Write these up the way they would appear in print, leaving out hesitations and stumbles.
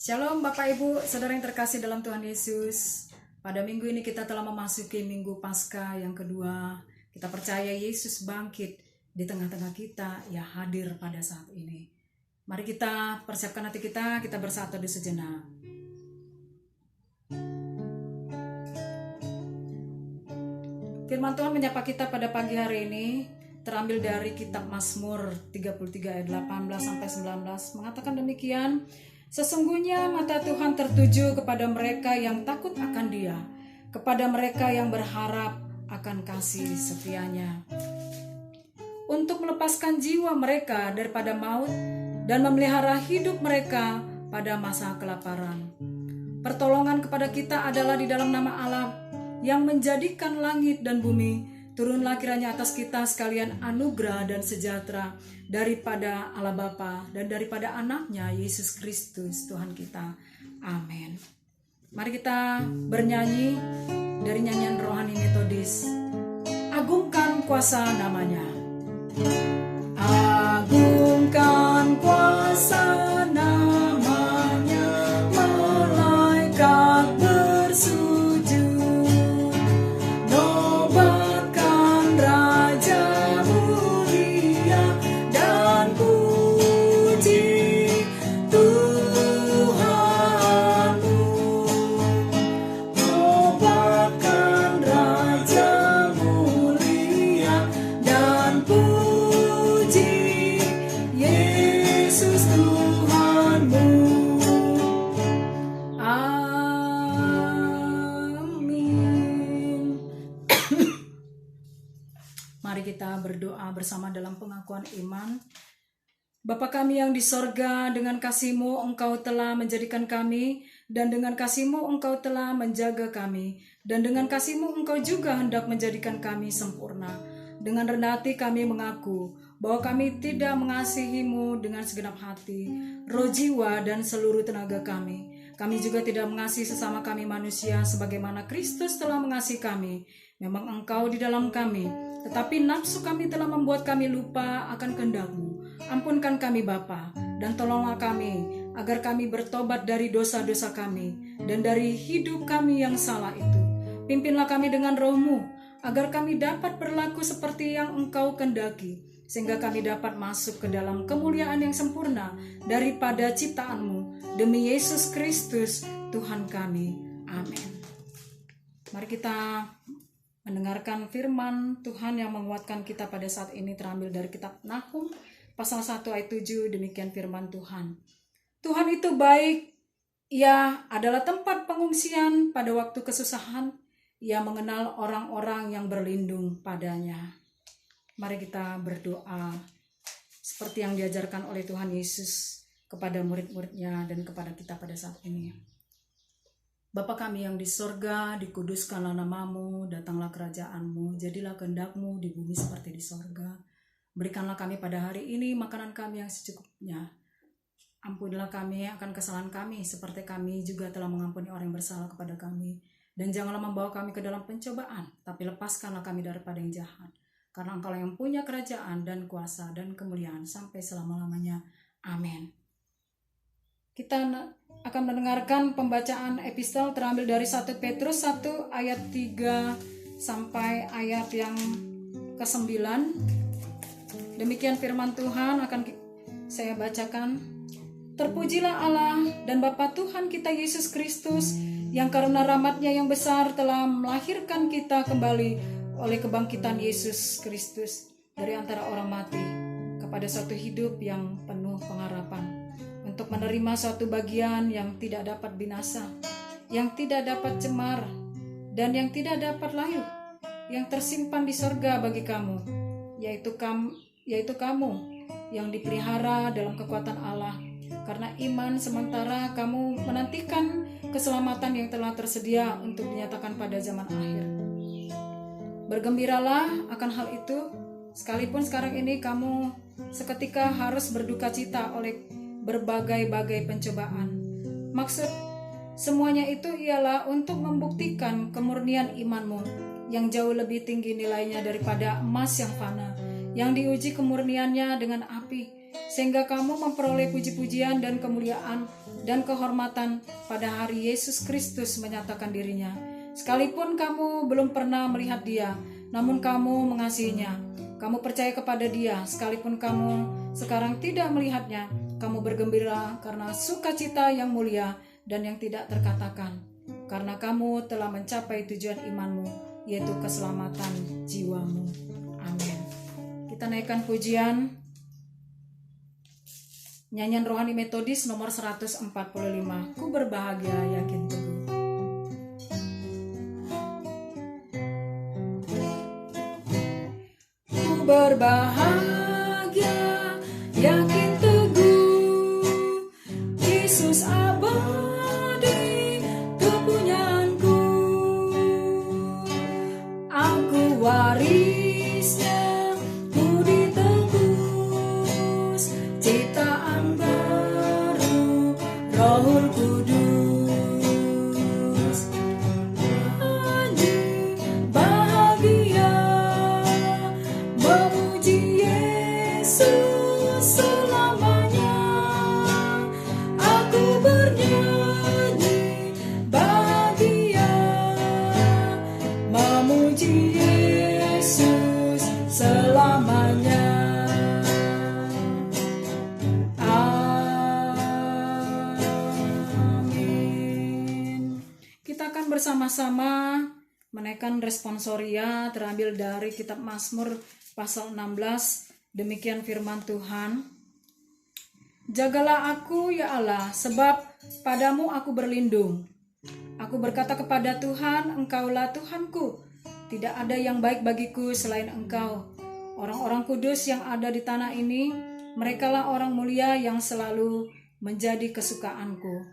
Shalom Bapak Ibu, Saudara yang terkasih dalam Tuhan Yesus. Pada minggu ini kita telah memasuki minggu Paskah yang kedua. Kita percaya Yesus bangkit di tengah-tengah kita, ya hadir pada saat ini. Mari kita persiapkan hati kita bersatu di sejenak. Firman Tuhan menyapa kita pada pagi hari ini terambil dari kitab Mazmur 33 ayat 18 sampai 19, mengatakan demikian: sesungguhnya mata Tuhan tertuju kepada mereka yang takut akan Dia, kepada mereka yang berharap akan kasih setianya, untuk melepaskan jiwa mereka daripada maut dan memelihara hidup mereka pada masa kelaparan. Pertolongan kepada kita adalah di dalam nama Allah yang menjadikan langit dan bumi. Turunlah kiranya atas kita sekalian anugerah dan sejahtera daripada Allah Bapa dan daripada anaknya Yesus Kristus Tuhan kita. Amin. Mari kita bernyanyi dari nyanyian rohani metodis. Agungkan kuasa namanya. Agungkan kuasa namanya, malaikat bersujud. Mari kita berdoa bersama dalam pengakuan iman. Bapa kami yang di sorga, dengan kasih-Mu Engkau telah menjadikan kami, dan dengan kasih-Mu Engkau telah menjaga kami, dan dengan kasih-Mu Engkau juga hendak menjadikan kami sempurna. Dengan rendah hati kami mengaku bahwa kami tidak mengasihi-Mu dengan segenap hati, roh, jiwa, dan seluruh tenaga kami. Kami juga tidak mengasihi sesama kami manusia sebagaimana Kristus telah mengasihi kami. Memang Engkau di dalam kami, tetapi nafsu kami telah membuat kami lupa akan kehendak-Mu. Ampunkan kami Bapa, dan tolonglah kami agar kami bertobat dari dosa-dosa kami dan dari hidup kami yang salah itu. Pimpinlah kami dengan Roh-Mu, agar kami dapat berlaku seperti yang Engkau kehendaki, sehingga kami dapat masuk ke dalam kemuliaan yang sempurna daripada ciptaan-Mu. Demi Yesus Kristus Tuhan kami. Amin. Mari kita mendengarkan firman Tuhan yang menguatkan kita pada saat ini, terambil dari kitab Nahum pasal 1 ayat 7. Demikian firman Tuhan. Tuhan itu baik, Ia adalah tempat pengungsian pada waktu kesusahan. Ia mengenal orang-orang yang berlindung padanya. Mari kita berdoa seperti yang diajarkan oleh Tuhan Yesus kepada murid-muridnya dan kepada kita pada saat ini. Bapa kami yang di sorga, dikuduskanlah nama-Mu, datanglah kerajaan-Mu, jadilah kehendak-Mu di bumi seperti di sorga. Berikanlah kami pada hari ini makanan kami yang secukupnya. Ampunilah kami akan kesalahan kami, seperti kami juga telah mengampuni orang yang bersalah kepada kami. Dan janganlah membawa kami ke dalam pencobaan, tapi lepaskanlah kami daripada yang jahat. Karena Engkau yang punya kerajaan dan kuasa dan kemuliaan sampai selama-lamanya. Amin. Kita akan mendengarkan pembacaan epistel terambil dari 1 Petrus 1 ayat 3 sampai ayat yang ke-9. Demikian firman Tuhan akan saya bacakan. Terpujilah Allah dan Bapa Tuhan kita Yesus Kristus, yang karena rahmat-Nya yang besar telah melahirkan kita kembali oleh kebangkitan Yesus Kristus dari antara orang mati kepada suatu hidup yang penuh pengharapan, untuk menerima suatu bagian yang tidak dapat binasa, yang tidak dapat cemar, dan yang tidak dapat layu, yang tersimpan di sorga bagi kamu, yaitu kamu yang dipelihara dalam kekuatan Allah, karena iman sementara kamu menantikan keselamatan yang telah tersedia untuk dinyatakan pada zaman akhir. Bergembiralah akan hal itu, sekalipun sekarang ini kamu seketika harus berduka cita oleh berbagai-bagai pencobaan. Maksud semuanya itu ialah untuk membuktikan kemurnian imanmu yang jauh lebih tinggi nilainya daripada emas yang fana, yang diuji kemurniannya dengan api, sehingga kamu memperoleh puji-pujian dan kemuliaan dan kehormatan pada hari Yesus Kristus menyatakan dirinya. Sekalipun kamu belum pernah melihat dia, namun kamu mengasihinya. Kamu percaya kepada dia, sekalipun kamu sekarang tidak melihatnya. Kamu bergembira karena sukacita yang mulia dan yang tidak terkatakan, karena kamu telah mencapai tujuan imanmu, yaitu keselamatan jiwamu. Amin. Kita naikkan pujian nyanyian rohani metodis nomor 145. Ku berbahagia yakin teguh. Ku berbahagia yakin teguh, Yesus abadi kepunyaanku. Aku warisnya, ku ditebus, ciptaan baru, Rohul Kudus. Nyanyi bahagia, memuji Yesus selamanya. Aku bernyanyi bahagia, memuji Yesus selamanya. Amin. Kita akan bersama-sama menaikkan responsoria terambil dari kitab Mazmur pasal 16. Demikian firman Tuhan. Jagalah aku ya Allah, sebab padamu aku berlindung. Aku berkata kepada Tuhan, Engkaulah Tuhanku. Tidak ada yang baik bagiku selain Engkau. Orang-orang kudus yang ada di tanah ini, merekalah orang mulia yang selalu menjadi kesukaanku.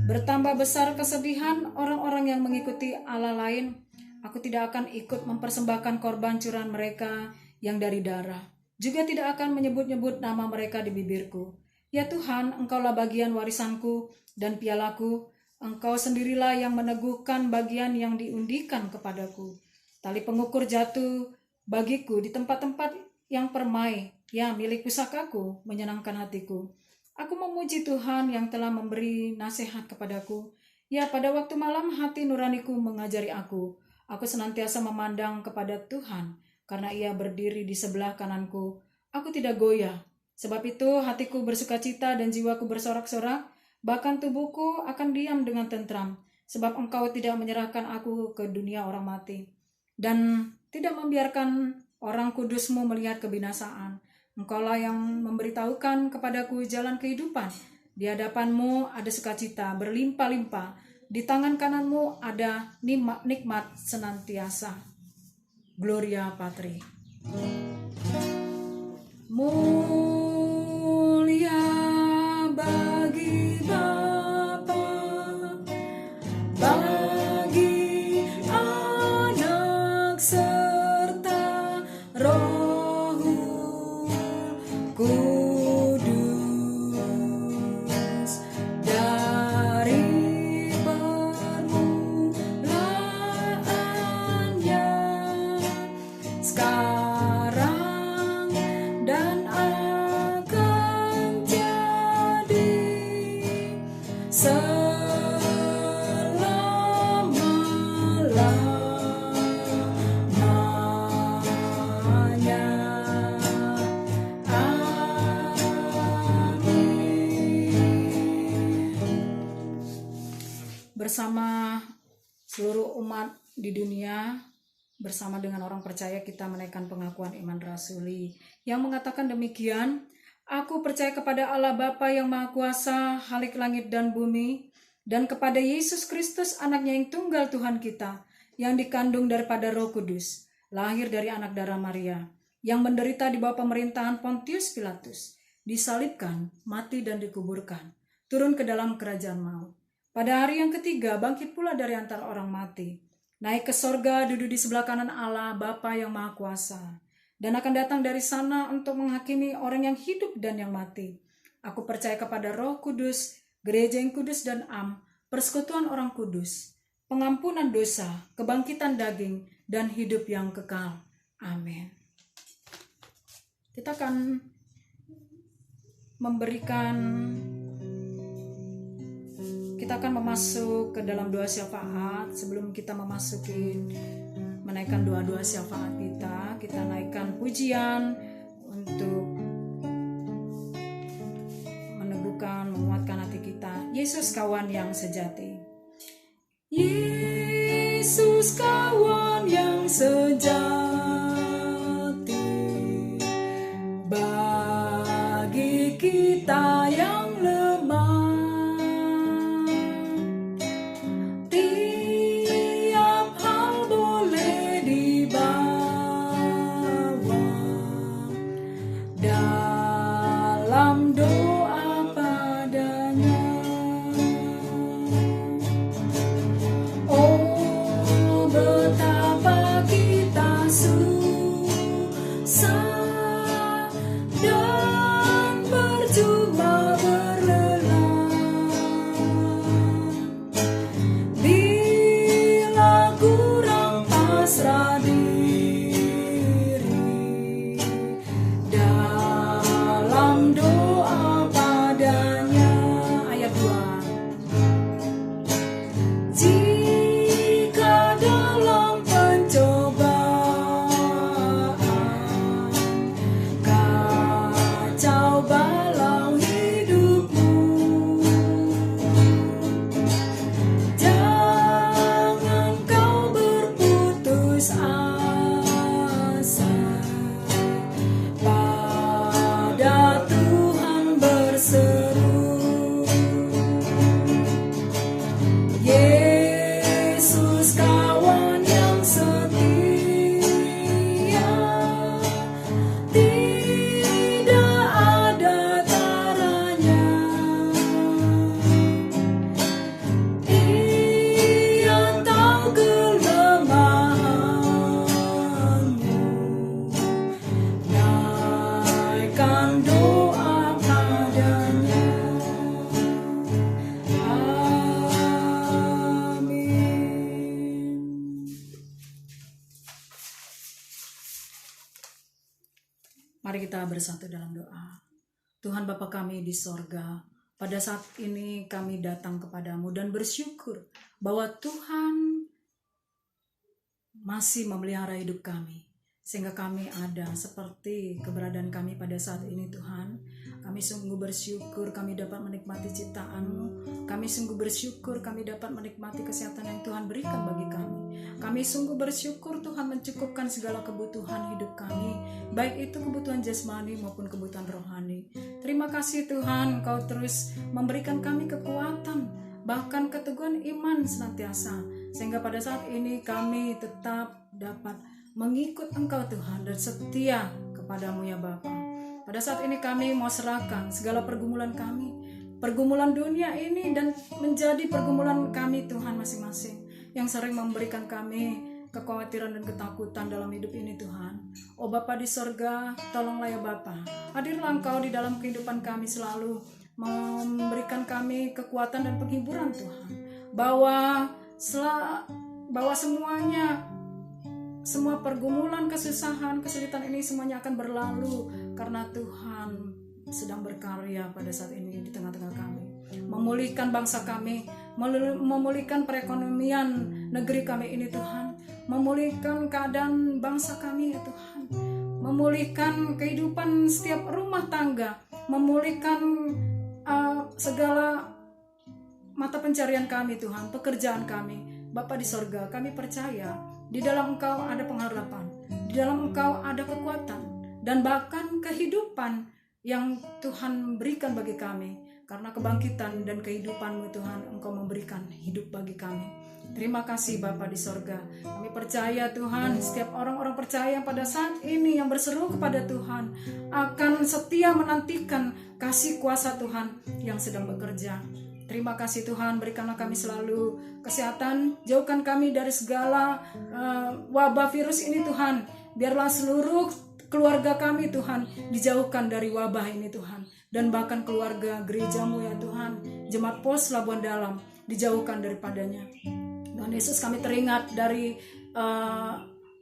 Bertambah besar kesedihan orang-orang yang mengikuti Allah lain. Aku tidak akan ikut mempersembahkan korban curahan mereka yang dari darah. Juga tidak akan menyebut-nyebut nama mereka di bibirku. Ya Tuhan, Engkaulah bagian warisanku dan pialaku. Engkau sendirilah yang meneguhkan bagian yang diundikan kepadaku. Tali pengukur jatuh bagiku di tempat-tempat yang permai. Ya, milik pusakaku menyenangkan hatiku. Aku memuji Tuhan yang telah memberi nasihat kepadaku. Ya, pada waktu malam hati nuraniku mengajari aku. Aku senantiasa memandang kepada Tuhan, karena Ia berdiri di sebelah kananku. Aku tidak goyah. Sebab itu hatiku bersukacita dan jiwaku bersorak-sorak, bahkan tubuhku akan diam dengan tentram. Sebab Engkau tidak menyerahkan aku ke dunia orang mati, dan tidak membiarkan orang kudus-Mu melihat kebinasaan. Engkaulah yang memberitahukan kepadaku jalan kehidupan. Di hadapan-Mu ada sukacita berlimpah-limpah. Di tangan kanan-Mu ada nikmat senantiasa. Gloria Patri. Mulia bagi Bapa, bagi Anak serta Roh Kudus, dari permulaannya, sekarang dan akan jadi selama-lamanya. Amin. Bersama seluruh umat di dunia, bersama dengan orang percaya, kita menaikkan pengakuan iman rasuli yang mengatakan demikian. Aku percaya kepada Allah Bapa yang Maha Kuasa, Khalik langit dan bumi, dan kepada Yesus Kristus, anaknya yang tunggal Tuhan kita, yang dikandung daripada Roh Kudus, lahir dari anak darah Maria, yang menderita di bawah pemerintahan Pontius Pilatus, disalibkan, mati dan dikuburkan, turun ke dalam kerajaan maut. Pada hari yang ketiga bangkit pula dari antara orang mati, naik ke sorga, duduk di sebelah kanan Allah Bapa yang Maha Kuasa, dan akan datang dari sana untuk menghakimi orang yang hidup dan yang mati. Aku percaya kepada Roh Kudus, gereja yang kudus dan am, persekutuan orang kudus, pengampunan dosa, kebangkitan daging, dan hidup yang kekal. Amin. Kita akan kita akan memasuk ke dalam doa syafaat. Sebelum kita menaikkan doa-doa syafaat kita naikkan pujian untuk meneguhkan, menguatkan hati kita. Yesus kawan yang sejati. Yesus kawan yang sejati, bagi kita yang lemah, tiap hal boleh dibawa dalam doa padanya. Oh, betapa kita susah dan percuma berlelah bila kurang pasrah diri dalam doa padanya. Ayat 2. Jika dalam pencobaan kacau balau hidupmu, jangan kau berputus asa, pada Tuhan berseru. Yesus kawan yang setia, tidak ada taranya. Ia tahu kelemahanmu, naikkan doa padanya. Amin. Mari kita bersatu dalam doa. Tuhan Bapa kami di sorga, pada saat ini kami datang kepadamu dan bersyukur bahwa Tuhan masih memelihara hidup kami, sehingga kami ada seperti keberadaan kami pada saat ini. Tuhan, kami sungguh bersyukur kami dapat menikmati ciptaan-Mu. Kami sungguh bersyukur kami dapat menikmati kesehatan yang Tuhan berikan bagi kami. Kami sungguh bersyukur Tuhan mencukupkan segala kebutuhan hidup kami, baik itu kebutuhan jasmani maupun kebutuhan rohani. Terima kasih Tuhan, Engkau terus memberikan kami kekuatan, bahkan keteguhan iman senantiasa, sehingga pada saat ini kami tetap dapat mengikut Engkau Tuhan dan setia kepadamu ya Bapa. Pada saat ini kami mau serahkan segala pergumulan kami, pergumulan dunia ini, dan menjadi pergumulan kami Tuhan masing-masing yang sering memberikan kami kekhawatiran dan ketakutan dalam hidup ini Tuhan. Oh Bapa di sorga, tolonglah ya Bapa, hadirlah Engkau di dalam kehidupan kami, selalu memberikan kami kekuatan dan penghiburan Tuhan, bahwa semuanya, semua pergumulan, kesusahan, kesulitan ini semuanya akan berlalu karena Tuhan sedang berkarya pada saat ini di tengah-tengah kami, memulihkan bangsa kami, memulihkan perekonomian negeri kami ini Tuhan, memulihkan keadaan bangsa kami ya Tuhan, memulihkan kehidupan setiap rumah tangga, memulihkan segala mata pencarian kami Tuhan, pekerjaan kami. Bapa di sorga, kami percaya di dalam Engkau ada pengharapan, di dalam Engkau ada kekuatan, dan bahkan kehidupan yang Tuhan berikan bagi kami. Karena kebangkitan dan kehidupan-Mu Tuhan, Engkau memberikan hidup bagi kami. Terima kasih Bapa di sorga. Kami percaya Tuhan, setiap orang-orang percaya yang pada saat ini yang berseru kepada Tuhan akan setia menantikan kasih kuasa Tuhan yang sedang bekerja. Terima kasih Tuhan, berikanlah kami selalu kesehatan, jauhkan kami dari segala wabah virus ini Tuhan. Biarlah seluruh keluarga kami Tuhan dijauhkan dari wabah ini Tuhan, dan bahkan keluarga gerejamu ya Tuhan, Jemaat Pos Labuan Dalam, dijauhkan daripadanya. Tuhan Yesus, kami teringat dari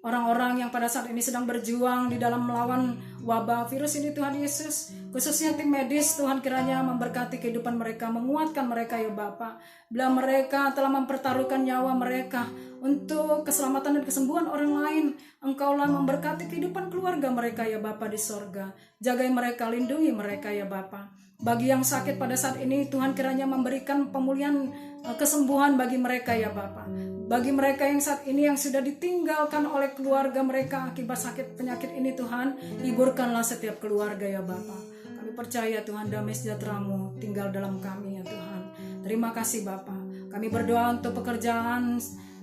orang-orang yang pada saat ini sedang berjuang di dalam melawan wabah virus ini Tuhan Yesus. khususnya tim medis. Tuhan kiranya memberkati kehidupan mereka, menguatkan mereka ya Bapa. Bila mereka telah mempertaruhkan nyawa mereka untuk keselamatan dan kesembuhan orang lain, Engkaulah memberkati kehidupan keluarga mereka ya Bapa di sorga. Jagai mereka, lindungi mereka ya Bapa. Bagi yang sakit pada saat ini, Tuhan kiranya memberikan pemulihan, kesembuhan bagi mereka ya Bapa. Bagi mereka yang saat ini yang sudah ditinggalkan oleh keluarga mereka akibat sakit penyakit ini, Tuhan, hiburkanlah setiap keluarga ya Bapa. Kami percaya Tuhan, damai sejahtera-Mu tinggal dalam kami ya Tuhan. Terima kasih Bapa. Kami berdoa untuk pekerjaan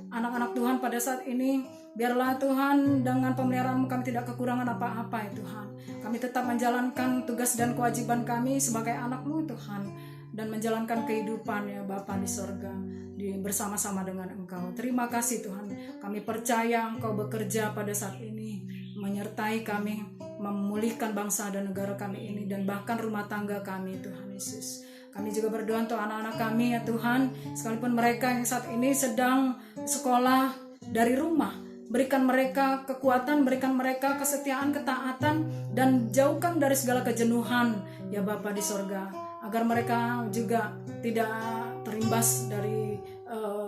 anak-anak Tuhan pada saat ini. Biarlah Tuhan, dengan pemeliharaan-Mu kami tidak kekurangan apa-apa ya Tuhan. Kami tetap menjalankan tugas dan kewajiban kami sebagai anak-Mu Tuhan, dan menjalankan kehidupan ya Bapa di sorga bersama-sama dengan Engkau. Terima kasih Tuhan. Kami percaya Engkau bekerja pada saat ini, menyertai kami, memulihkan bangsa dan negara kami ini, dan bahkan rumah tangga kami Tuhan Yesus. Kami juga berdoa untuk anak-anak kami ya Tuhan, sekalipun mereka yang saat ini sedang sekolah dari rumah. Berikan mereka kekuatan, berikan mereka kesetiaan, ketaatan, dan jauhkan dari segala kejenuhan ya Bapa di sorga, agar mereka juga tidak terimbas dari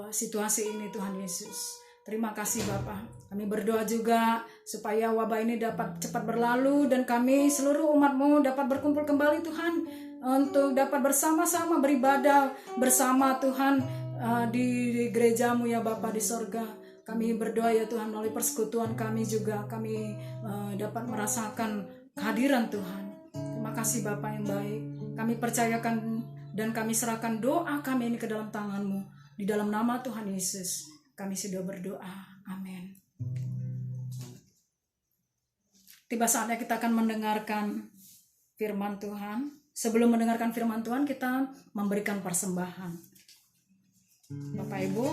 situasi ini Tuhan Yesus. Terima kasih Bapa. Kami berdoa juga supaya wabah ini dapat cepat berlalu, dan kami seluruh umat-Mu dapat berkumpul kembali Tuhan, untuk dapat bersama-sama beribadah bersama Tuhan di gereja-Mu ya Bapa di sorga. Kami berdoa ya Tuhan, melalui persekutuan kami juga kami dapat merasakan kehadiran Tuhan. Terima kasih Bapa yang baik. Kami percayakan dan kami serahkan doa kami ini ke dalam tangan-Mu. Di dalam nama Tuhan Yesus kami sudah berdoa. Amin. Tiba saatnya kita akan mendengarkan firman Tuhan. Sebelum mendengarkan firman Tuhan, kita memberikan persembahan. Bapak Ibu,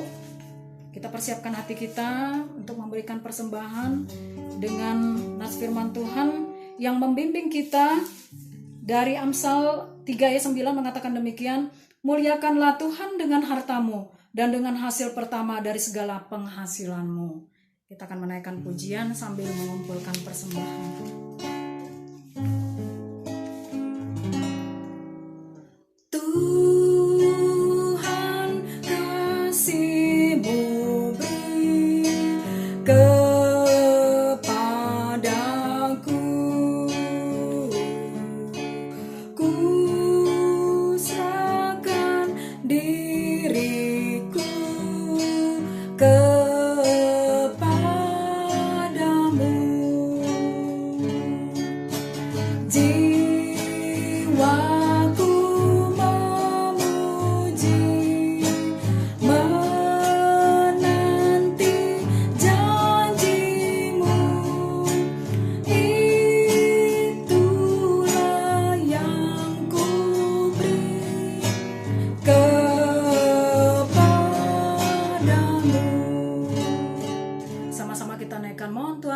kita persiapkan hati kita untuk memberikan persembahan dengan nas firman Tuhan yang membimbing kita dari Amsal 3 ayat 9 mengatakan demikian, muliakanlah Tuhan dengan hartamu dan dengan hasil pertama dari segala penghasilanmu. Kita akan menaikkan pujian sambil mengumpulkan persembahan.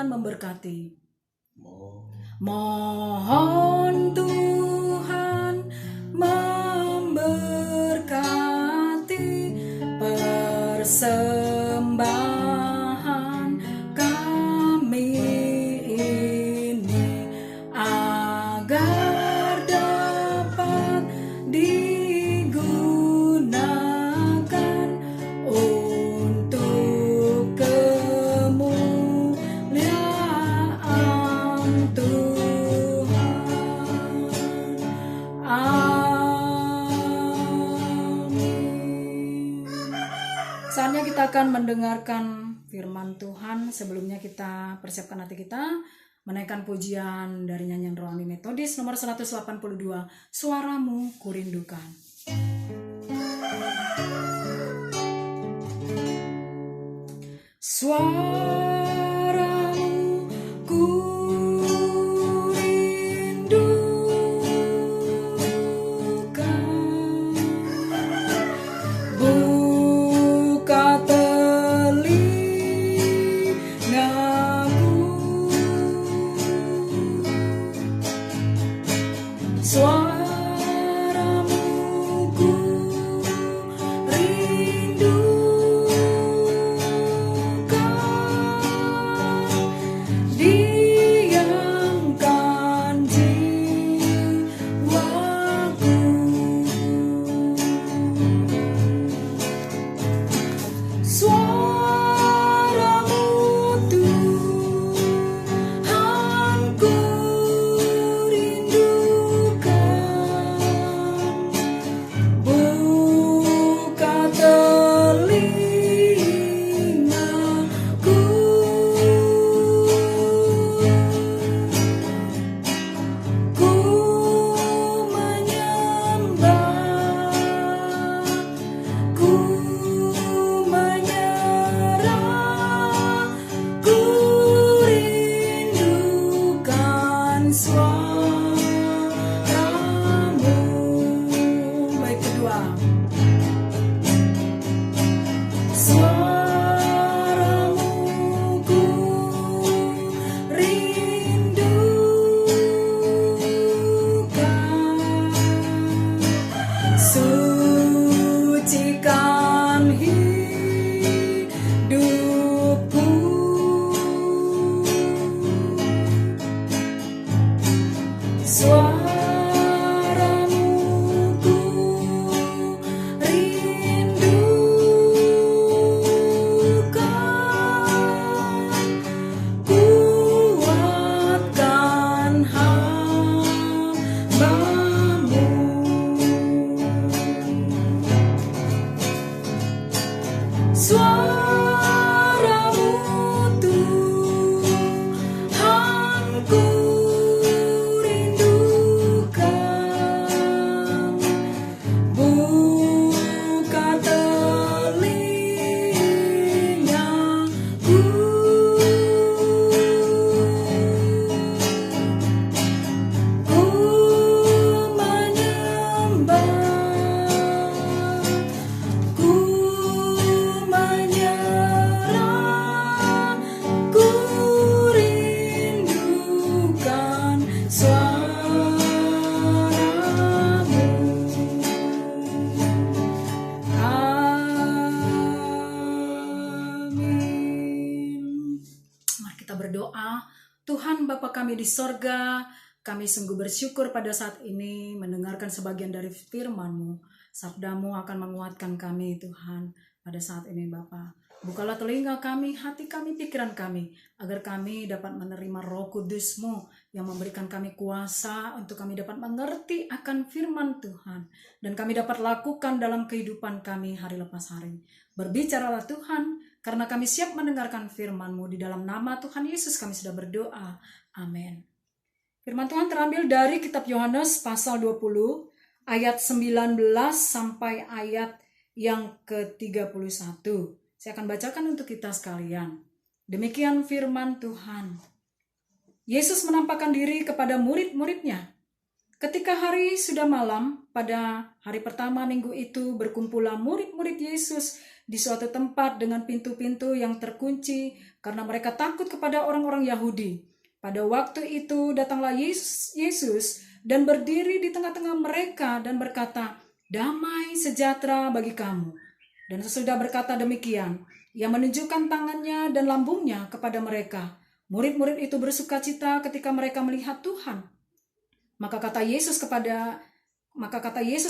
Memberkati. Mohon Tuhan memberkati persembahan kami ini, agar dapat digunakan untuk saatnya kita akan mendengarkan firman Tuhan. Sebelumnya kita persiapkan hati kita, menaikkan pujian dari nyanyian rohani metodis nomor 182, Suaramu Kurindukan. Suaramu kurindukan, buka telingaku, suaramu kurindukan. suaramu Tuhan ku rindukan. Buka telingaku, ku menyembah, ku menyerah, ku rindukan suaramu. Amin. Mari kita berdoa. Tuhan Bapa kami di sorga, kami sungguh bersyukur pada saat ini mendengarkan sebagian dari firman-Mu. Sabda-Mu akan menguatkan kami Tuhan pada saat ini Bapa. Bukalah telinga kami, hati kami, pikiran kami, agar kami dapat menerima Roh Kudus-Mu yang memberikan kami kuasa untuk kami dapat mengerti akan firman Tuhan. Dan kami dapat lakukan dalam kehidupan kami hari lepas hari. Berbicaralah Tuhan, karena kami siap mendengarkan firman-Mu. Di dalam nama Tuhan Yesus kami sudah berdoa. Amin. Firman Tuhan terambil dari kitab Yohanes pasal 20 ayat 19 sampai ayat yang ke-31. Saya akan bacakan untuk kita sekalian. Demikian firman Tuhan. Yesus menampakkan diri kepada murid-muridnya. Ketika hari sudah malam, pada hari pertama minggu itu berkumpullah murid-murid Yesus di suatu tempat dengan pintu-pintu yang terkunci karena mereka takut kepada orang-orang Yahudi. Pada waktu itu datanglah Yesus dan berdiri di tengah-tengah mereka dan berkata, "Damai sejahtera bagi kamu." Dan sesudah berkata demikian, ia menunjukkan tangannya dan lambungnya kepada mereka. Murid-murid itu bersukacita ketika mereka melihat Tuhan. Maka kata Yesus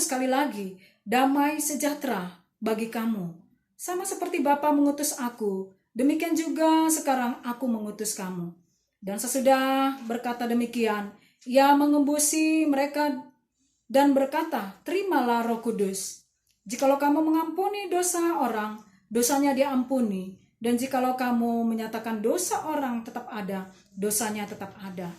sekali lagi, "Damai sejahtera bagi kamu. Sama seperti Bapa mengutus aku, demikian juga sekarang aku mengutus kamu." Dan sesudah berkata demikian, ia mengembusi mereka dan berkata, "Terimalah Roh Kudus. Jikalau kamu mengampuni dosa orang, dosanya diampuni. Dan jikalau kamu menyatakan dosa orang tetap ada, dosanya tetap ada."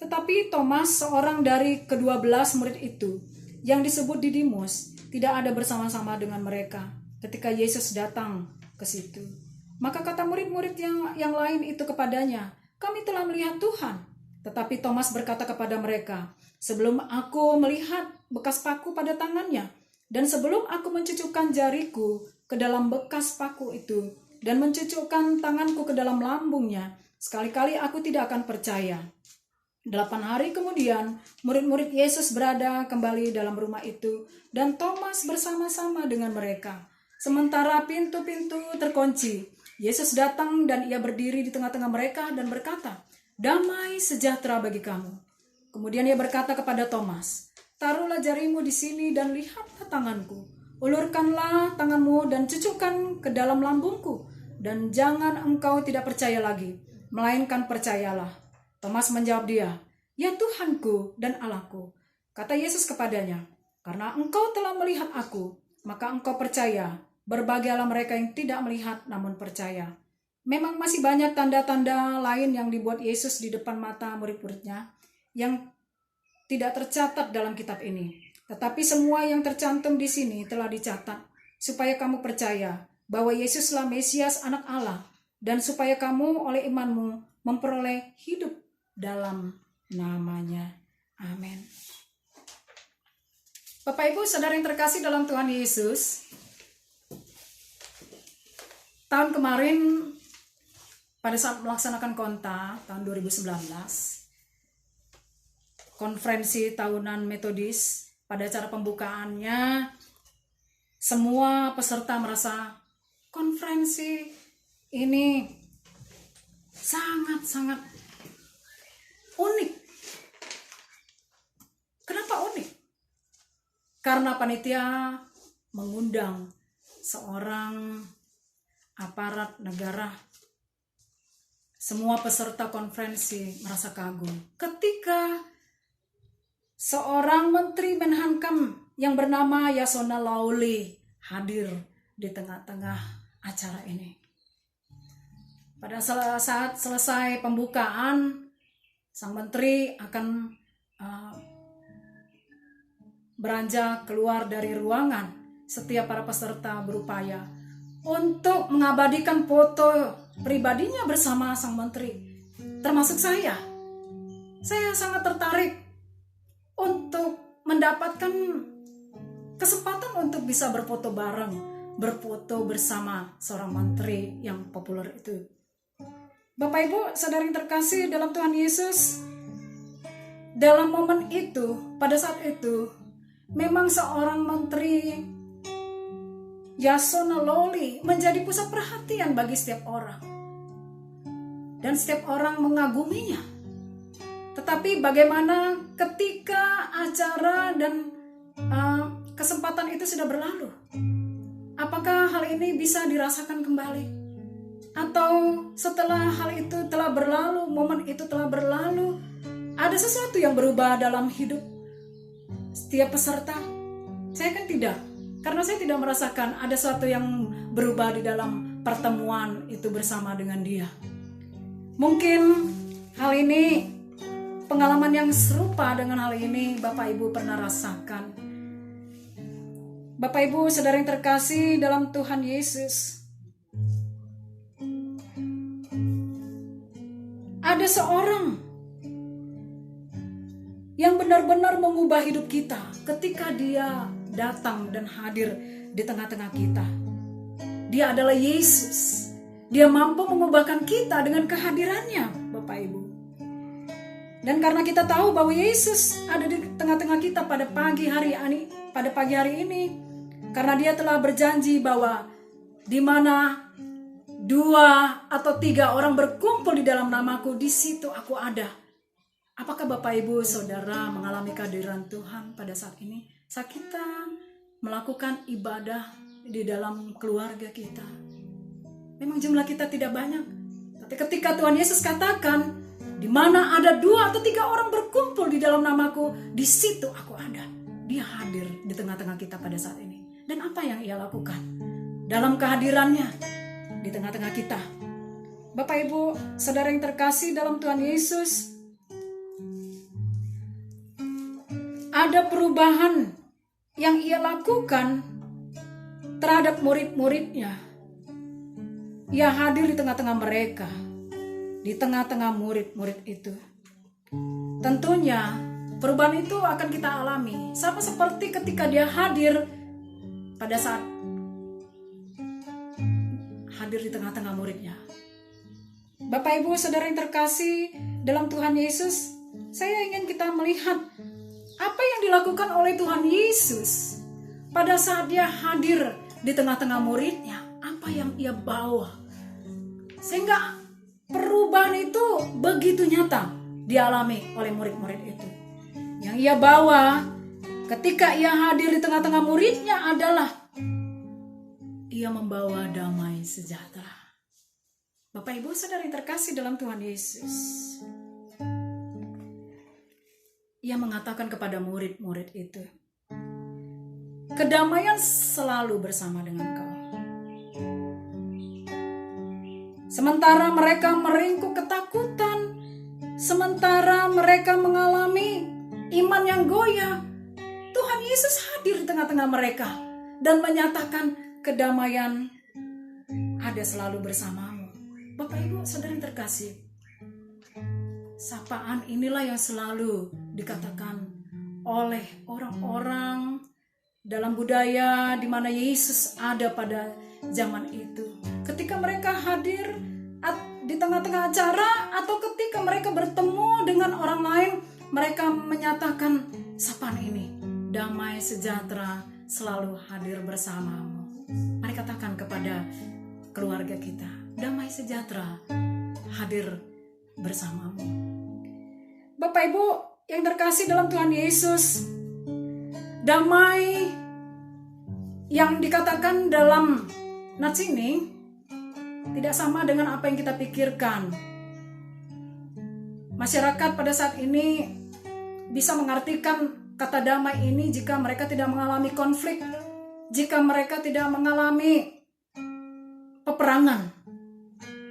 Tetapi Thomas, seorang dari ke-12 murid itu, yang disebut Didimus, tidak ada bersama-sama dengan mereka ketika Yesus datang ke situ. Maka kata murid-murid yang lain itu kepadanya, "Kami telah melihat Tuhan." Tetapi Thomas berkata kepada mereka, "Sebelum aku melihat bekas paku pada tangannya, dan sebelum aku mencucukkan jariku ke dalam bekas paku itu, dan mencucukkan tanganku ke dalam lambungnya, sekali-kali aku tidak akan percaya." 8 hari kemudian, murid-murid Yesus berada kembali dalam rumah itu, dan Thomas bersama-sama dengan mereka. Sementara pintu-pintu terkunci, Yesus datang dan ia berdiri di tengah-tengah mereka dan berkata, "Damai sejahtera bagi kamu." Kemudian ia berkata kepada Thomas, "Taruhlah jarimu di sini dan lihatlah tanganku. Ulurkanlah tanganmu dan cucukkan ke dalam lambungku. Dan jangan engkau tidak percaya lagi, melainkan percayalah." Thomas menjawab dia, "Ya Tuhanku dan Allahku." Kata Yesus kepadanya, "Karena engkau telah melihat aku, maka engkau percaya. Berbahagialah mereka yang tidak melihat namun percaya." Memang masih banyak tanda-tanda lain yang dibuat Yesus di depan mata murid-muridnya yang tidak tercatat dalam kitab ini. Tetapi semua yang tercantum di sini telah dicatat supaya kamu percaya bahwa Yesuslah Mesias Anak Allah, dan supaya kamu oleh imanmu memperoleh hidup dalam namanya. Amin. Bapak Ibu saudara yang terkasih dalam Tuhan Yesus, tahun kemarin pada saat melaksanakan konta tahun 2019, konferensi tahunan metodis, pada acara pembukaannya semua peserta merasa konferensi ini sangat-sangat unik. Kenapa unik? Karena panitia mengundang seorang aparat negara. Semua peserta konferensi merasa kagum ketika seorang Menteri Menhankam yang bernama Yasona Lawli hadir di tengah-tengah acara ini. Pada saat selesai pembukaan, sang menteri akan beranjak keluar dari ruangan. Setiap para peserta berupaya untuk mengabadikan foto pribadinya bersama sang menteri, termasuk saya. Saya sangat tertarik untuk mendapatkan kesempatan untuk bisa berfoto bareng, berfoto bersama seorang menteri yang populer itu. Bapak Ibu, saudara yang terkasih dalam Tuhan Yesus, dalam momen itu, pada saat itu, memang seorang menteri Yasona Lawley menjadi pusat perhatian bagi setiap orang. Dan setiap orang mengaguminya. Tetapi bagaimana ketika acara dan kesempatan itu sudah berlalu? Apakah hal ini bisa dirasakan kembali? Atau setelah hal itu telah berlalu, momen itu telah berlalu, ada sesuatu yang berubah dalam hidup setiap peserta? Saya kan tidak. Karena saya tidak merasakan ada sesuatu yang berubah di dalam pertemuan itu bersama dengan dia. Mungkin hal ini, pengalaman yang serupa dengan hal ini Bapak Ibu pernah rasakan. Bapak Ibu, saudara yang terkasih dalam Tuhan Yesus, ada seorang yang benar-benar mengubah hidup kita ketika dia datang dan hadir di tengah-tengah kita. Dia adalah Yesus. Dia mampu mengubahkan kita dengan kehadirannya, Bapak Ibu. Dan karena kita tahu bahwa Yesus ada di tengah-tengah kita pada pagi hari ini, karena dia telah berjanji bahwa di mana 2 atau 3 orang berkumpul di dalam namaku, di situ aku ada. Apakah Bapak Ibu Saudara mengalami kehadiran Tuhan pada saat ini? Saat kita melakukan ibadah di dalam keluarga kita. Memang jumlah kita tidak banyak. Tapi ketika Tuhan Yesus katakan, di mana ada 2 atau 3 orang berkumpul di dalam namaku, di situ aku ada. Dia hadir di tengah-tengah kita pada saat ini. Dan apa yang ia lakukan? Dalam kehadirannya di tengah-tengah kita. Bapak Ibu, saudara yang terkasih dalam Tuhan Yesus, ada perubahan yang ia lakukan terhadap murid-muridnya. Ia hadir di tengah-tengah mereka, di tengah-tengah murid-murid itu. Tentunya perubahan itu akan kita alami, sama seperti ketika dia hadir pada saat hadir di tengah-tengah muridnya. Bapak Ibu saudara yang terkasih dalam Tuhan Yesus, saya ingin kita melihat apa yang dilakukan oleh Tuhan Yesus pada saat dia hadir di tengah-tengah muridnya. Apa yang ia bawa sehingga perubahan itu begitu nyata dialami oleh murid-murid itu. Yang ia bawa ketika ia hadir di tengah-tengah muridnya adalah ia membawa damai sejahtera. Bapak Ibu saudara yang terkasih dalam Tuhan Yesus, ia mengatakan kepada murid-murid itu, kedamaian selalu bersama dengan kau. Sementara mereka meringkuk ketakutan, sementara mereka mengalami iman yang goyah, Tuhan Yesus hadir di tengah-tengah mereka dan menyatakan kedamaian ada selalu bersamamu. Bapak Ibu saudara yang terkasih, sapaan inilah yang selalu dikatakan oleh orang-orang dalam budaya di mana Yesus ada pada zaman itu. Ketika mereka hadir di tengah-tengah acara atau ketika mereka bertemu dengan orang lain, mereka menyatakan sapaan ini, damai sejahtera selalu hadir bersamamu. Mari katakan kepada keluarga kita, damai sejahtera hadir bersamamu. Bapak Ibu yang terkasih dalam Tuhan Yesus, damai yang dikatakan dalam nats ini tidak sama dengan apa yang kita pikirkan. Masyarakat pada saat ini bisa mengartikan kata damai ini jika mereka tidak mengalami konflik, jika mereka tidak mengalami peperangan.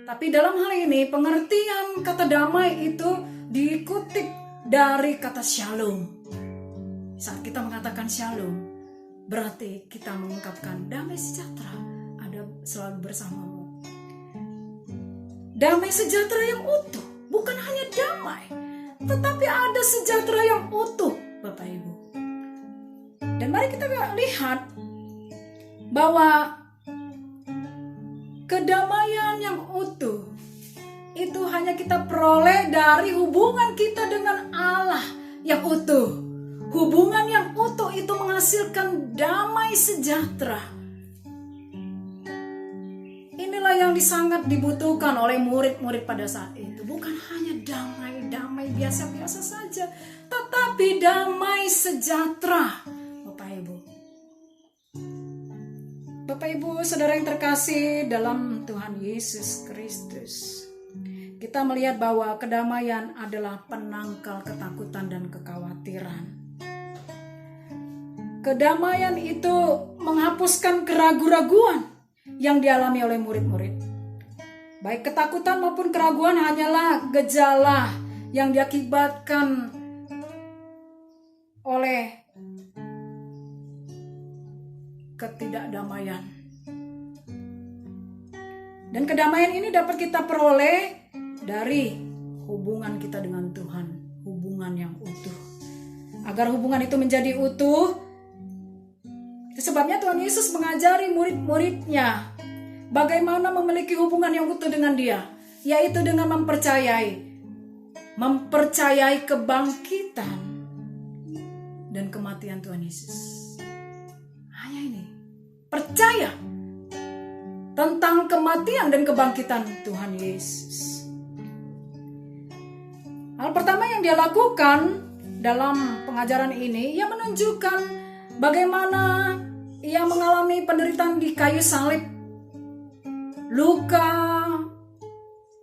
Tapi dalam hal ini pengertian kata damai itu dikutip dari kata shalom. Saat kita mengatakan shalom, berarti kita mengungkapkan damai sejahtera ada selalu bersamamu. Damai sejahtera yang utuh, bukan hanya damai, tetapi ada sejahtera yang utuh, Bapak Ibu. Dan mari kita lihat bahwa kedamaian yang utuh itu hanya kita peroleh dari hubungan kita dengan Allah yang utuh. Hubungan yang utuh itu menghasilkan damai sejahtera. Inilah yang sangat dibutuhkan oleh murid-murid pada saat itu. Bukan hanya damai biasa-biasa saja, tetapi damai sejahtera, Bapak Ibu. Bapak Ibu, saudara yang terkasih dalam Tuhan Yesus Kristus, kita melihat bahwa kedamaian adalah penangkal ketakutan dan kekhawatiran. Kedamaian itu menghapuskan keraguan-raguan yang dialami oleh murid-murid. Baik ketakutan maupun keraguan hanyalah gejala yang diakibatkan oleh ketidakdamaian. Dan kedamaian ini dapat kita peroleh dari hubungan kita dengan Tuhan, hubungan yang utuh. Agar hubungan itu menjadi utuh, itu sebabnya Tuhan Yesus mengajari murid-muridnya bagaimana memiliki hubungan yang utuh dengan Dia, yaitu dengan mempercayai kebangkitan dan kematian Tuhan Yesus. Hanya ini, percaya tentang kematian dan kebangkitan Tuhan Yesus. Hal pertama yang dia lakukan dalam pengajaran ini, ia menunjukkan bagaimana ia mengalami penderitaan di kayu salib, luka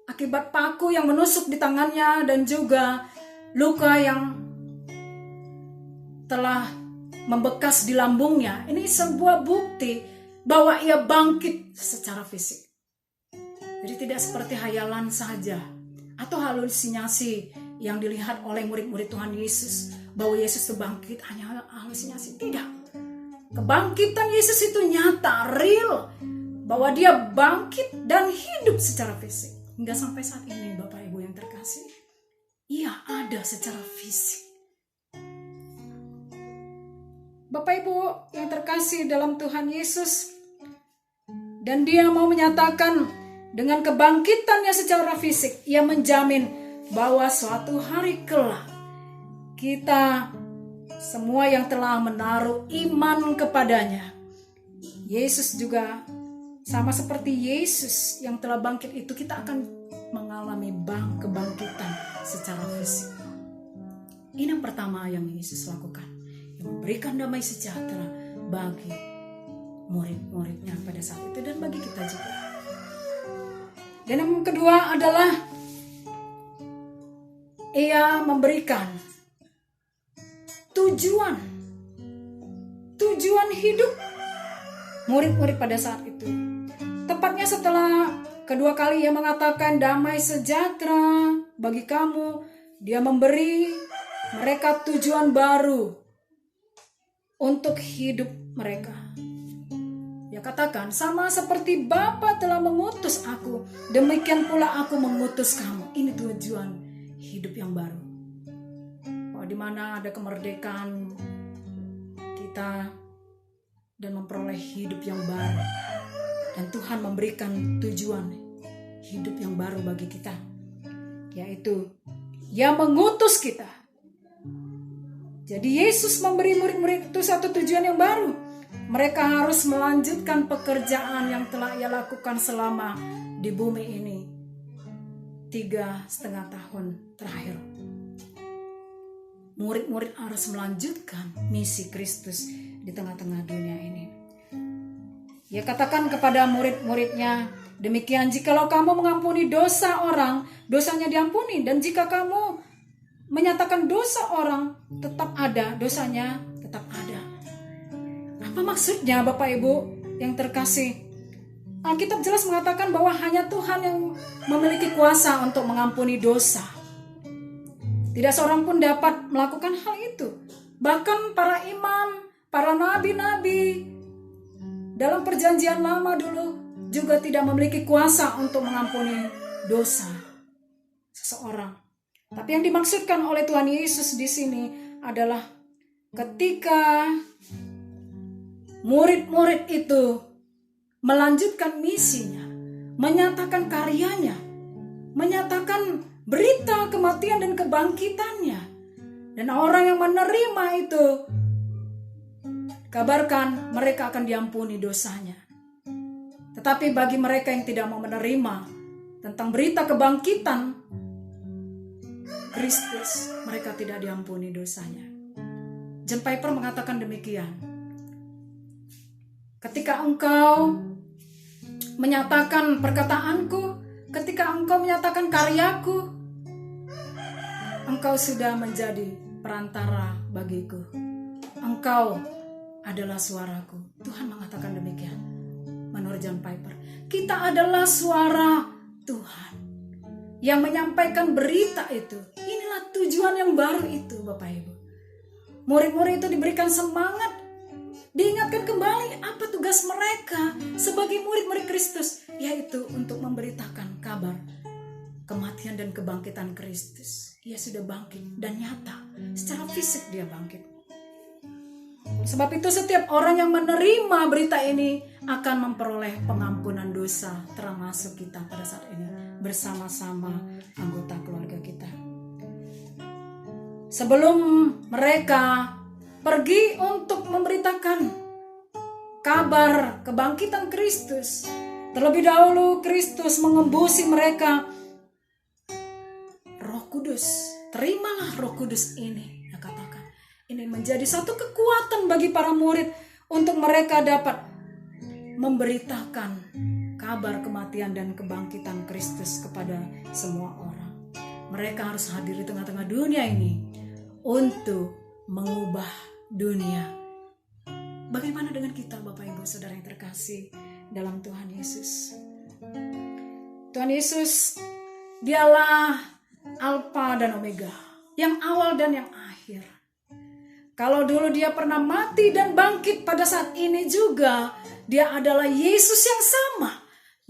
akibat paku yang menusuk di tangannya, dan juga luka yang telah membekas di lambungnya. Ini sebuah bukti bahwa ia bangkit secara fisik. Jadi tidak seperti hayalan saja atau halusinasi yang dilihat oleh murid-murid Tuhan Yesus, bahwa Yesus itu bangkit hanya halusinasi. Tidak. Kebangkitan Yesus itu nyata, real, bahwa dia bangkit dan hidup secara fisik. Hingga sampai saat ini, Bapak Ibu yang terkasih, ia ada secara fisik. Bapak Ibu yang terkasih dalam Tuhan Yesus, dan dia mau menyatakan dengan kebangkitannya secara fisik, ia menjamin bahwa suatu hari kelak kita semua yang telah menaruh iman kepadanya, Yesus juga sama seperti Yesus yang telah bangkit itu, kita akan mengalami kebangkitan secara fisik. Ini yang pertama yang Yesus lakukan, yang memberikan damai sejahtera bagi murid-muridnya pada saat itu dan bagi kita juga. Dan yang kedua adalah ia memberikan tujuan hidup murid-murid pada saat itu. Tepatnya setelah kedua kali ia mengatakan damai sejahtera bagi kamu, dia memberi mereka tujuan baru untuk hidup mereka. Dia katakan, sama seperti Bapa telah mengutus aku, demikian pula aku mengutus kamu. Ini tujuan hidup yang baru. Di mana ada kemerdekaan kita dan memperoleh hidup yang baru, dan Tuhan memberikan tujuan hidup yang baru bagi kita, yaitu Ia mengutus kita. Jadi Yesus memberi murid-murid itu satu tujuan yang baru. Mereka harus melanjutkan pekerjaan yang telah Ia lakukan selama di bumi ini 3,5 tahun terakhir. Murid-murid harus melanjutkan misi Kristus di tengah-tengah dunia ini. Ia katakan kepada murid-muridnya, demikian jikalau kamu mengampuni dosa orang, dosanya diampuni. Dan jika kamu menyatakan dosa orang tetap ada, dosanya tetap ada. Apa maksudnya Bapak Ibu yang terkasih? Alkitab jelas mengatakan bahwa hanya Tuhan yang memiliki kuasa untuk mengampuni dosa. Tidak seorang pun dapat melakukan hal itu. Bahkan para imam, para nabi-nabi dalam perjanjian lama dulu juga tidak memiliki kuasa untuk mengampuni dosa seseorang. Tapi yang dimaksudkan oleh Tuhan Yesus di sini adalah ketika murid-murid itu melanjutkan misinya, menyatakan karyanya, menyatakan berita kematian dan kebangkitannya, dan orang yang menerima itu kabarkan mereka akan diampuni dosanya. Tetapi bagi mereka yang tidak mau menerima tentang berita kebangkitan Kristus, mereka tidak diampuni dosanya. John Piper mengatakan demikian. Ketika engkau menyatakan perkataanku, ketika engkau menyatakan karyaku, engkau sudah menjadi perantara bagiku. Engkau adalah suaraku. Tuhan mengatakan demikian. Menurut John Piper, kita adalah suara Tuhan yang menyampaikan berita itu. Inilah tujuan yang baru itu, Bapak Ibu. Murid-murid itu diberikan semangat, diingatkan kembali apa tugas mereka sebagai murid-murid Kristus, yaitu untuk memberitakan kabar kematian dan kebangkitan Kristus. Ia sudah bangkit dan nyata, secara fisik dia bangkit. Sebab itu setiap orang yang menerima berita ini akan memperoleh pengampunan dosa, termasuk kita pada saat ini bersama-sama anggota keluarga kita. Sebelum mereka pergi untuk memberitakan kabar kebangkitan Kristus, terlebih dahulu Kristus mengembusi mereka Roh Kudus. Terimalah Roh Kudus ini, dia katakan. Ini menjadi satu kekuatan bagi para murid untuk mereka dapat memberitakan kabar kematian dan kebangkitan Kristus kepada semua orang. Mereka harus hadir di tengah-tengah dunia ini untuk mengubah dunia. Bagaimana dengan kita, Bapak Ibu Saudara yang terkasih dalam Tuhan Yesus? Tuhan Yesus, dialah Alfa dan Omega, yang awal dan yang akhir. Kalau dulu dia pernah mati dan bangkit, pada saat ini juga dia adalah Yesus yang sama,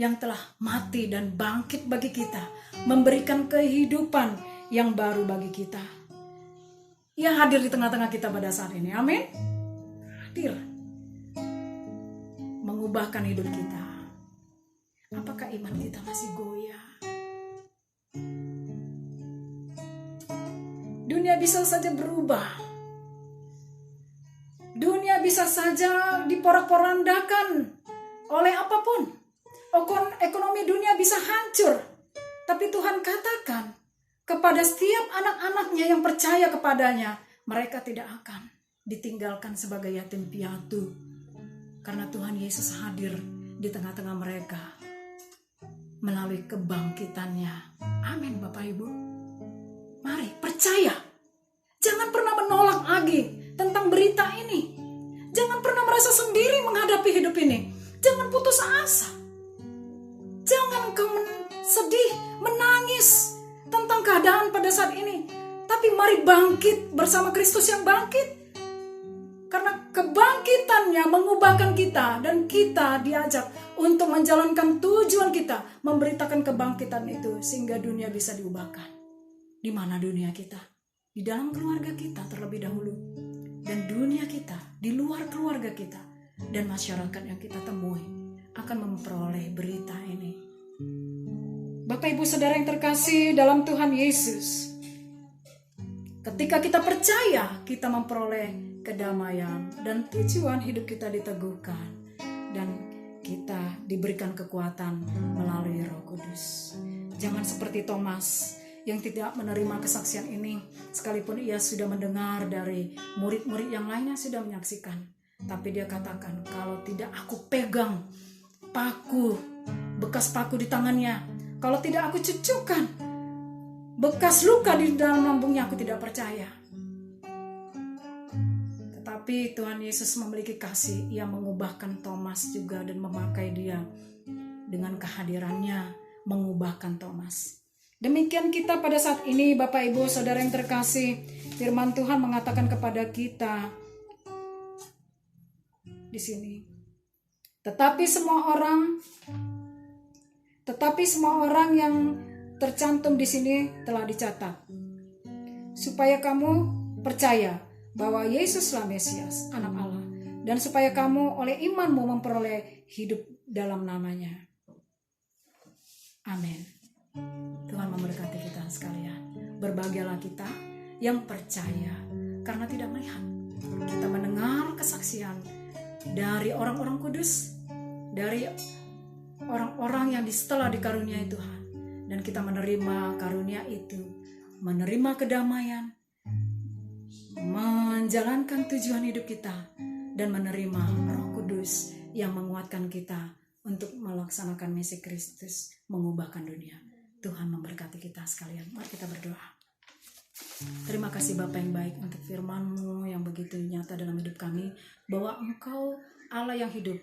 yang telah mati dan bangkit bagi kita, memberikan kehidupan yang baru bagi kita. Ia hadir di tengah-tengah kita pada saat ini. Amin. Hadir. Mengubahkan hidup kita. Apakah iman kita masih goyah? Dunia bisa saja berubah. Dunia bisa saja diporak-porandakan oleh apapun. Ekonomi dunia bisa hancur. Tapi Tuhan katakan kepada setiap anak-anaknya yang percaya kepadanya, mereka tidak akan ditinggalkan sebagai yatim piatu. Karena Tuhan Yesus hadir di tengah-tengah mereka melalui kebangkitannya. Amin, Bapak Ibu. Mari percaya. Jangan pernah menolak lagi tentang berita ini. Jangan pernah merasa sendiri menghadapi hidup ini. Jangan putus asa. Jangan kau sedih, menangis tentang keadaan pada saat ini. Tapi mari bangkit bersama Kristus yang bangkit. Karena kebangkitannya mengubahkan kita. Dan kita diajak untuk menjalankan tujuan kita. Memberitakan kebangkitan itu sehingga dunia bisa diubahkan. Di mana dunia kita? Di dalam keluarga kita terlebih dahulu. Dan dunia kita, di luar keluarga kita. Dan masyarakat yang kita temui akan memperoleh berita ini. Bapak Ibu Saudara yang terkasih dalam Tuhan Yesus, ketika kita percaya, kita memperoleh kedamaian dan tujuan hidup kita diteguhkan dan kita diberikan kekuatan melalui Roh Kudus. Jangan seperti Thomas yang tidak menerima kesaksian ini, sekalipun ia sudah mendengar dari murid-murid yang lainnya sudah menyaksikan. Tapi dia katakan, kalau tidak aku pegang paku, bekas paku di tangannya, kalau tidak aku cucukkan bekas luka di dalam lambungnya, aku tidak percaya. Tetapi Tuhan Yesus memiliki kasih. Ia mengubahkan Thomas juga dan memakai dia dengan kehadirannya mengubahkan Thomas. Demikian kita pada saat ini, Bapak Ibu Saudara yang terkasih, firman Tuhan mengatakan kepada kita di sini. Tetapi semua orang yang tercantum di sini telah dicatat, supaya kamu percaya bahwa Yesuslah Mesias, Anak Allah, dan supaya kamu oleh imanmu memperoleh hidup dalam namanya. Amin. Tuhan memberkati kita sekalian. Berbahagialah kita yang percaya, karena tidak melihat, kita mendengar kesaksian dari orang-orang kudus, dari orang-orang yang telah dikaruniai Tuhan, dan kita menerima karunia itu, menerima kedamaian, menjalankan tujuan hidup kita, dan menerima Roh Kudus yang menguatkan kita untuk melaksanakan misi Kristus, mengubahkan dunia. Tuhan memberkati kita sekalian. Mari kita berdoa. Terima kasih Bapa yang baik untuk firman-Mu yang begitu nyata dalam hidup kami, bahwa Engkau Allah yang hidup,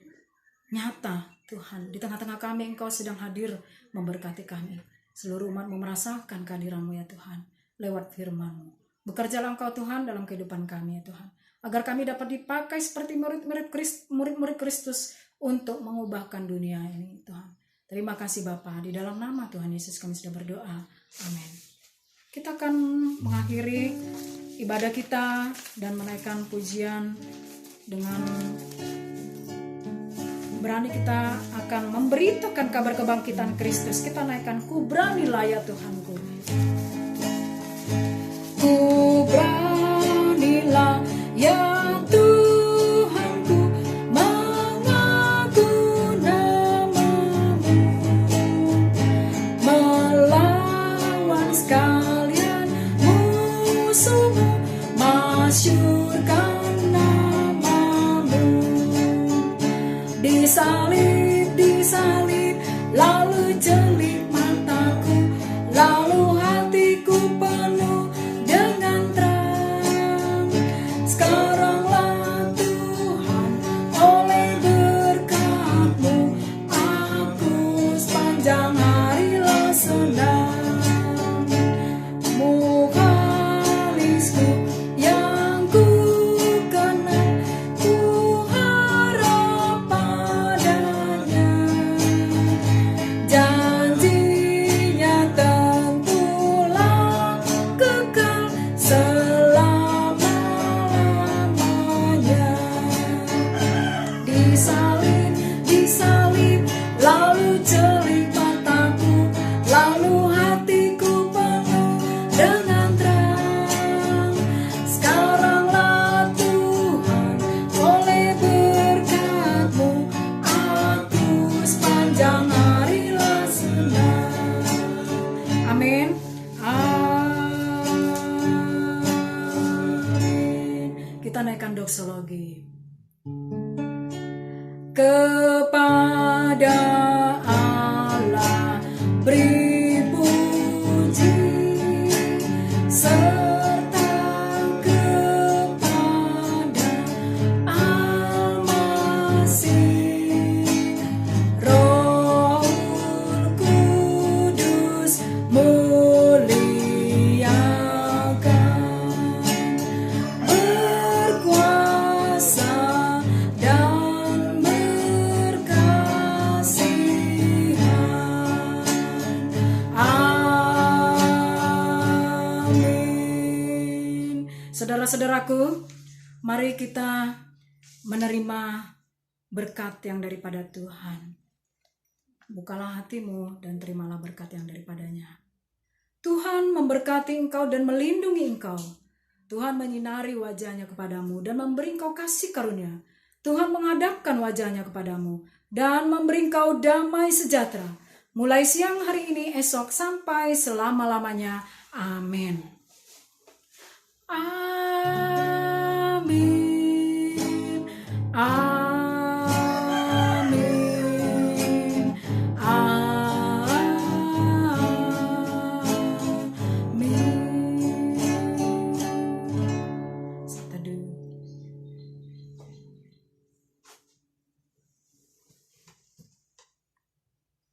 nyata Tuhan. Di tengah-tengah kami Engkau sedang hadir memberkati kami. Seluruh umat-Mu merasakan kehadiran-Mu ya Tuhan, lewat firman-Mu. Bekerjalah Engkau Tuhan dalam kehidupan kami ya Tuhan, agar kami dapat dipakai seperti murid-murid Kristus untuk mengubahkan dunia ini Tuhan. Terima kasih Bapa, di dalam nama Tuhan Yesus kami sudah berdoa. Amin. Kita akan mengakhiri ibadah kita dan menaikkan pujian dengan berani kita akan memberitakan kabar kebangkitan Kristus. Kita naikkan ku beranilah ya Tuhanku. Ku beranilah ya Tuhanku, mengaku namamu, melawan sekalian musuhmu, masyurkan namamu. Disalib, lalu jelip mataku, lalu hatiku penuh dengan terang. Sekaranglah Tuhan, oleh berkat-Mu, aku sepanjang harilah senang. Mukhalisku yang ku kenal, ku harap padanya. Janjinya tentulah kekal selama-lamanya. Disalib, lalu jelip mataku, lalu hatiku penuh dengan terang. Sekaranglah Tuhan, oleh berkat-Mu, aku sepanjang harilah senang. Amin. Amin. Kita naikkan doksologi. Kepada Allah beri puji, serta kepada Al-Masih, Roh Kudus muliakan, berkuasa dan berkasihan. Amin. Saudara-saudaraku, mari kita menerima berkat yang daripada Tuhan. Bukalah hatimu dan terimalah berkat yang daripadanya. Tuhan memberkati engkau dan melindungi engkau. Tuhan menyinari wajahnya kepadamu dan memberi engkau kasih karunia. Tuhan menghadapkan wajahnya kepadamu dan memberi engkau damai sejahtera, mulai siang hari ini, esok, sampai selama-lamanya. Amin.